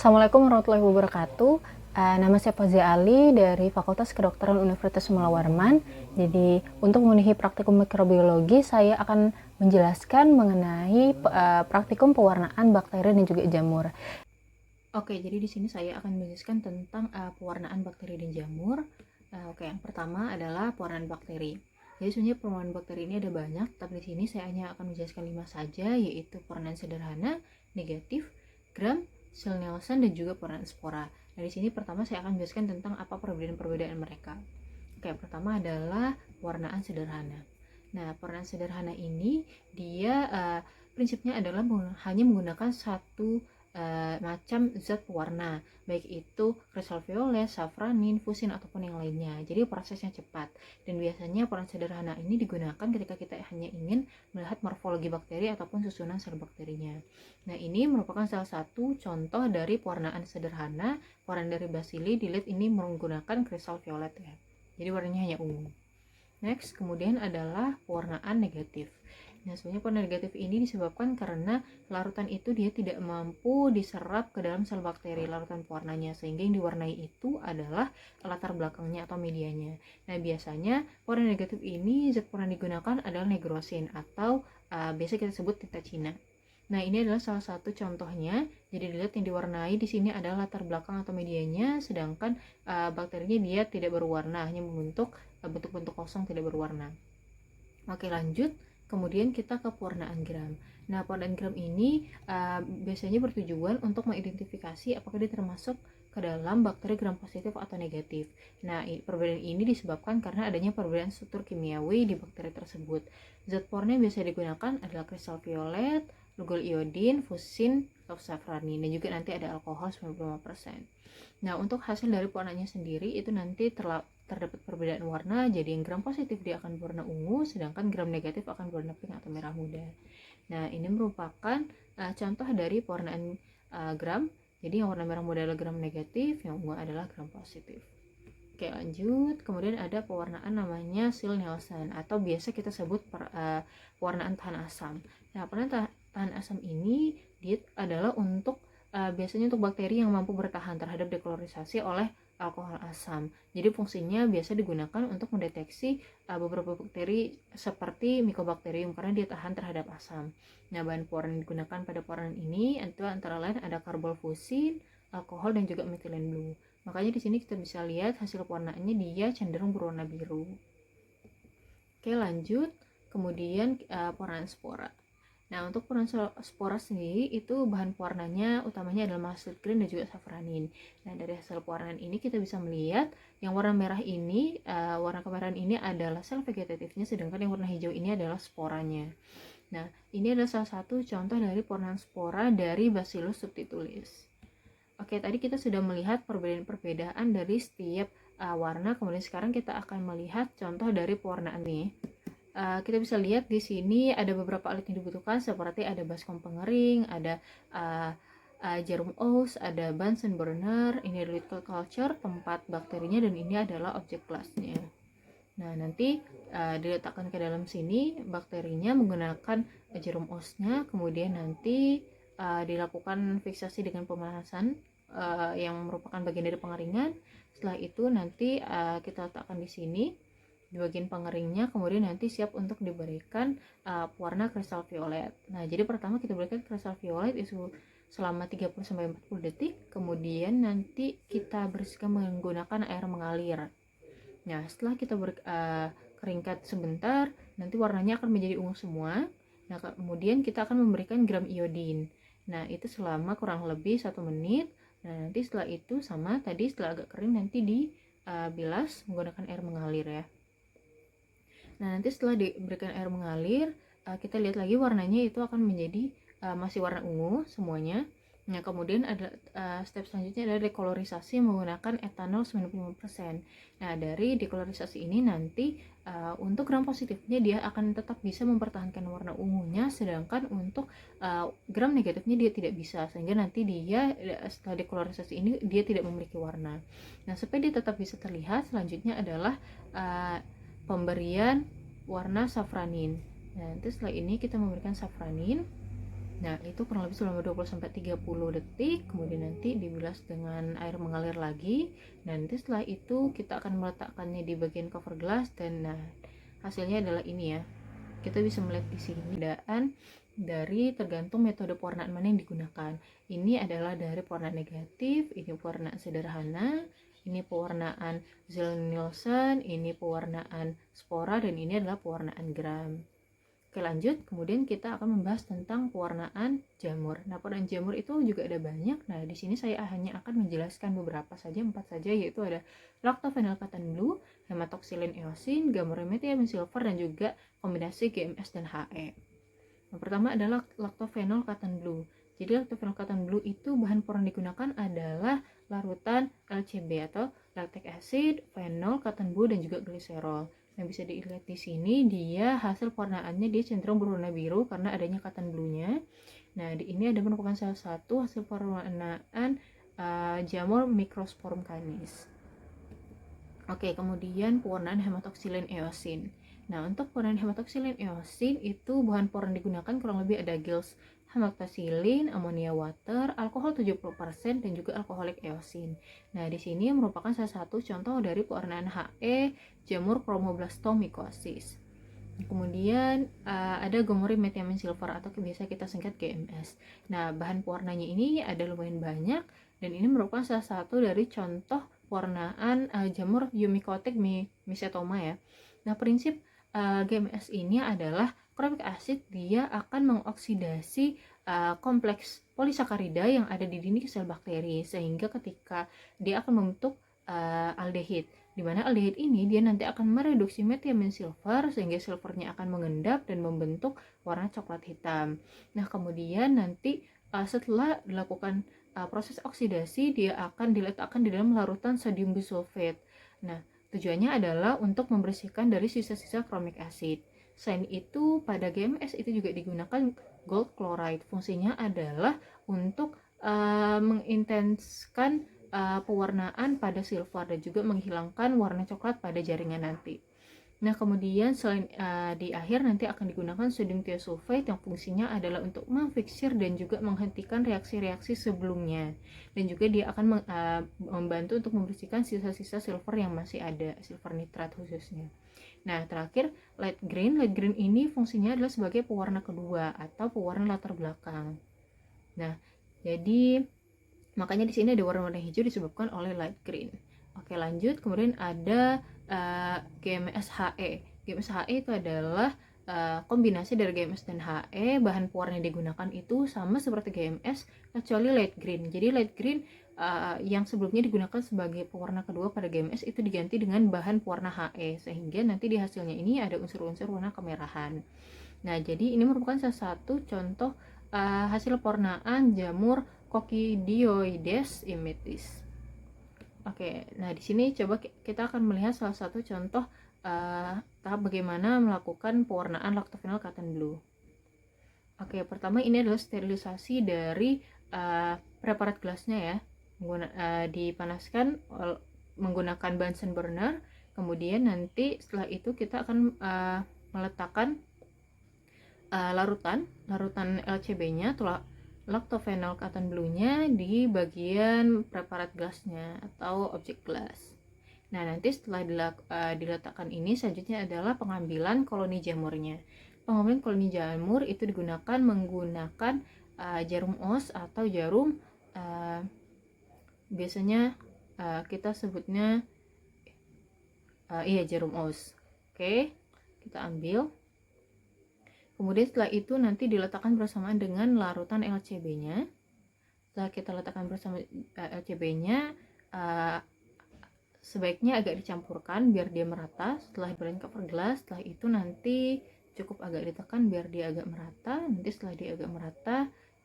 Assalamualaikum warahmatullahi wabarakatuh. Nama saya Fazia Ali dari Fakultas Kedokteran Universitas Mula Warman. Jadi untuk memenuhi praktikum mikrobiologi, saya akan menjelaskan mengenai praktikum pewarnaan bakteri dan juga jamur. Oke, jadi di sini saya akan menjelaskan tentang pewarnaan bakteri dan jamur. Oke, yang pertama adalah pewarnaan bakteri. Jadi sebenarnya pewarnaan bakteri ini ada banyak, tapi di sini saya hanya akan menjelaskan 5 saja, yaitu pewarnaan sederhana, negatif, gram, sel Nielsen, dan juga pewarnaan spora. Nah, di sini pertama saya akan menjelaskan tentang apa perbedaan-perbedaan mereka. Oke, yang pertama adalah pewarnaan sederhana. Nah, pewarnaan sederhana ini dia prinsipnya adalah hanya menggunakan satu macam zat pewarna, baik itu kristal violet, safranin, fusin ataupun yang lainnya. Jadi prosesnya cepat, dan biasanya pewarnaan sederhana ini digunakan ketika kita hanya ingin melihat morfologi bakteri ataupun susunan sel bakterinya. Nah, ini merupakan salah satu contoh dari pewarnaan sederhana. Pewarnaan dari Basili dilihat ini menggunakan kristal violet ya. Jadi warnanya hanya ungu. Next, kemudian adalah pewarnaan negatif. Nah, sebenarnya pewarna negatif ini disebabkan karena larutan itu dia tidak mampu diserap ke dalam sel bakteri, larutan pewarnanya, sehingga yang diwarnai itu adalah latar belakangnya atau medianya. Nah, biasanya pewarna negatif ini zat pewarna digunakan adalah negrosin atau biasa kita sebut tinta Cina. Nah, ini adalah salah satu contohnya. Jadi dilihat yang diwarnai di sini adalah latar belakang atau medianya, sedangkan bakterinya dia tidak berwarna, hanya membentuk bentuk-bentuk kosong tidak berwarna. Oke, lanjut. Kemudian kita ke pewarnaan gram. Nah, pewarnaan gram ini biasanya bertujuan untuk mengidentifikasi apakah dia termasuk ke dalam bakteri gram positif atau negatif. Nah, perbedaan ini disebabkan karena adanya perbedaan struktur kimiawi di bakteri tersebut. Zat pewarna yang biasa digunakan adalah kristal violet, lugol iodin, fusin, safranin, dan juga nanti ada alkohol 95%. Nah, untuk hasil dari pewarnanya sendiri itu nanti terdapat perbedaan warna. Jadi yang gram positif dia akan berwarna ungu, sedangkan gram negatif akan berwarna pink atau merah muda. Nah, ini merupakan contoh dari pewarnaan gram. Jadi yang warna merah muda adalah gram negatif, yang ungu adalah gram positif. Oke, lanjut. Kemudian ada pewarnaan namanya sil Nielsen atau biasa kita sebut pewarnaan tahan asam. Nah, pewarnaan tahan asam ini dia adalah untuk biasanya untuk bakteri yang mampu bertahan terhadap dekolorisasi oleh alkohol asam. Jadi fungsinya biasa digunakan untuk mendeteksi beberapa bakteri seperti Mycobacterium karena dia tahan terhadap asam. Nah, bahan pewarna yang digunakan pada pewarnaan ini itu antara lain ada karbol fusin, alkohol, dan juga metilen blue. Makanya di sini kita bisa lihat hasil pewarnaannya dia cenderung berwarna biru. Oke, lanjut. Kemudian pewarnaan spora. Nah, untuk pewarnaan spora sendiri itu bahan pewarnanya utamanya adalah mustard green dan juga safranin. Nah, dari hasil pewarnaan ini kita bisa melihat yang warna merah ini, warna kemerahan ini adalah sel vegetatifnya, sedangkan yang warna hijau ini adalah sporanya. Nah, ini adalah salah satu contoh dari pewarnaan spora dari Bacillus subtilis. Oke, tadi kita sudah melihat perbedaan-perbedaan dari setiap warna. Kemudian sekarang kita akan melihat contoh dari pewarnaan nih. Kita bisa lihat di sini ada beberapa alat yang dibutuhkan seperti ada baskom pengering, ada jarum Oz, ada Bunsen burner, ini ada liquid culture tempat bakterinya, dan ini adalah objek kelasnya. Nah, nanti diletakkan ke dalam sini bakterinya menggunakan jarum Oz-nya, kemudian nanti dilakukan fiksasi dengan pemanasan yang merupakan bagian dari pengeringan. Setelah itu nanti kita letakkan di sini di bagian pengeringnya, kemudian nanti siap untuk diberikan pewarna kristal violet. Nah, jadi pertama kita berikan kristal violet itu selama 30-40 detik, kemudian nanti kita bersihkan menggunakan air mengalir. Nah, setelah kita keringkat sebentar, nanti warnanya akan menjadi ungu semua. Nah, kemudian kita akan memberikan gram iodin. Nah, itu selama kurang lebih 1 menit. Nah, nanti setelah itu sama tadi, setelah agak kering nanti dibilas menggunakan air mengalir ya. Nah, nanti setelah diberikan air mengalir, kita lihat lagi warnanya itu akan menjadi masih warna ungu semuanya. Nah, kemudian ada step selanjutnya adalah dekolorisasi menggunakan etanol 95%. Nah, dari dekolorisasi ini nanti untuk gram positifnya dia akan tetap bisa mempertahankan warna ungunya, sedangkan untuk gram negatifnya dia tidak bisa, sehingga nanti dia setelah dekolorisasi ini dia tidak memiliki warna. Nah, supaya dia tetap bisa terlihat, selanjutnya adalah pemberian warna safranin. Nah, nanti setelah ini kita memberikan safranin. Nah, itu kurang lebih selama 20-30 detik, kemudian nanti dibilas dengan air mengalir lagi. Dan nanti setelah itu kita akan meletakkannya di bagian cover gelas, dan nah, hasilnya adalah ini ya. Kita bisa melihat di sini perbedaan dari tergantung metode pewarnaan mana yang digunakan. Ini adalah dari pewarnaan negatif, ini pewarnaan sederhana, ini pewarnaan Zell-Nielsen, ini pewarnaan spora, dan ini adalah pewarnaan gram. Oke, lanjut. Kemudian kita akan membahas tentang pewarnaan jamur. Nah, pewarnaan jamur itu juga ada banyak. Nah, di sini saya hanya akan menjelaskan beberapa saja, 4 saja, yaitu ada lactophenol cotton blue, hematoxylin eosin, gamma methylene silver, dan juga kombinasi GMS dan HE. Yang pertama adalah lactophenol cotton blue. Jadi lactophenol cotton blue itu bahan pewarna digunakan adalah larutan LCB atau lactic acid, phenol, cotton blue, dan juga gliserol. Nah, bisa dilihat di sini dia hasil pewarnaannya dia cenderung berwarna biru karena adanya cotton blue-nya. Nah, di ini ada merupakan salah satu hasil pewarnaan jamur Microsporum canis. Oke, kemudian pewarnaan hematoxylin eosin. Nah, untuk pewarnaan hematoxylin eosin itu bahan pewarna digunakan kurang lebih ada gills hematoxylin, ammonia water, alkohol 70%, dan juga alkoholik eosin. Nah, di sini merupakan salah satu contoh dari pewarnaan HE jamur chromoblastomycosis. Kemudian ada Gomori methylene silver atau biasa kita singkat GMS. Nah, bahan pewarnanya ini ada lumayan banyak, dan ini merupakan salah satu dari contoh pewarnaan jamur Eumycotic mycetoma ya. Nah, prinsip GMS ini adalah chromic acid dia akan mengoksidasi kompleks polisakarida yang ada di dinding sel bakteri, sehingga ketika dia akan membentuk aldehid, di mana aldehid ini dia nanti akan mereduksi methylene silver sehingga silvernya akan mengendap dan membentuk warna coklat hitam. Nah, kemudian nanti setelah dilakukan proses oksidasi, dia akan diletakkan di dalam larutan sodium bisulfit. Nah, tujuannya adalah untuk membersihkan dari sisa-sisa chromic acid. Selain itu, pada GMS itu juga digunakan gold chloride. Fungsinya adalah untuk mengintenskan pewarnaan pada silver dan juga menghilangkan warna coklat pada jaringan nanti. Nah, kemudian selain di akhir nanti akan digunakan sodium thiosulfate yang fungsinya adalah untuk memfiksir dan juga menghentikan reaksi-reaksi sebelumnya, dan juga dia akan membantu untuk membersihkan sisa-sisa silver yang masih ada, silver nitrat khususnya. Nah, terakhir light green. Light green ini fungsinya adalah sebagai pewarna kedua atau pewarna latar belakang. Nah, jadi makanya di sini ada warna-warna hijau disebabkan oleh light green. Oke, lanjut. Kemudian ada GMS-HE. GMS-HE itu adalah kombinasi dari GMS dan HE. Bahan pewarna yang digunakan itu sama seperti GMS kecuali light green. Jadi light green yang sebelumnya digunakan sebagai pewarna kedua pada GMS itu diganti dengan bahan pewarna HE, sehingga nanti di hasilnya ini ada unsur-unsur warna kemerahan. Nah, jadi ini merupakan salah satu contoh hasil pewarnaan jamur Coccidioides immitis. Oke, nah di sini coba kita akan melihat salah satu contoh tahap bagaimana melakukan pewarnaan lactophenol cotton blue. Oke, pertama ini adalah sterilisasi dari preparat gelasnya ya. Dipanaskan menggunakan Bunsen burner. Kemudian nanti setelah itu kita akan meletakkan larutan LCB-nya atau lactophenol cotton blue-nya di bagian preparat gelasnya atau objek gelas. Nah, nanti setelah diletakkan ini, selanjutnya adalah pengambilan koloni jamurnya. Pengambilan koloni jamur itu digunakan menggunakan jarum os atau jarum biasanya kita sebutnya jarum os. Oke, kita ambil. Kemudian setelah itu nanti diletakkan bersamaan dengan larutan LCB-nya. Setelah kita letakkan bersama LCB-nya, sebaiknya agak dicampurkan biar dia merata. Setelah diberikan cover gelas, setelah itu nanti cukup agak ditekan biar dia agak merata. Nanti setelah dia agak merata,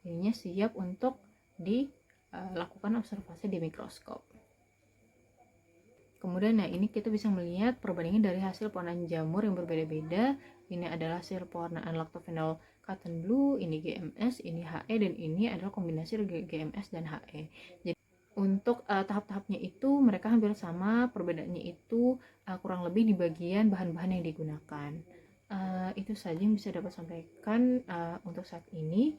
ininya siap untuk dilakukan observasi di mikroskop. Kemudian, nah ini kita bisa melihat perbandingan dari hasil pewarnaan jamur yang berbeda-beda. Ini adalah hasil pewarnaan lactophenol cotton blue, ini GMS, ini HE, dan ini adalah kombinasi dari GMS dan HE. Jadi untuk tahap-tahapnya itu mereka hampir sama, perbedaannya itu kurang lebih di bagian bahan-bahan yang digunakan. Itu saja yang bisa dapat sampaikan untuk saat ini.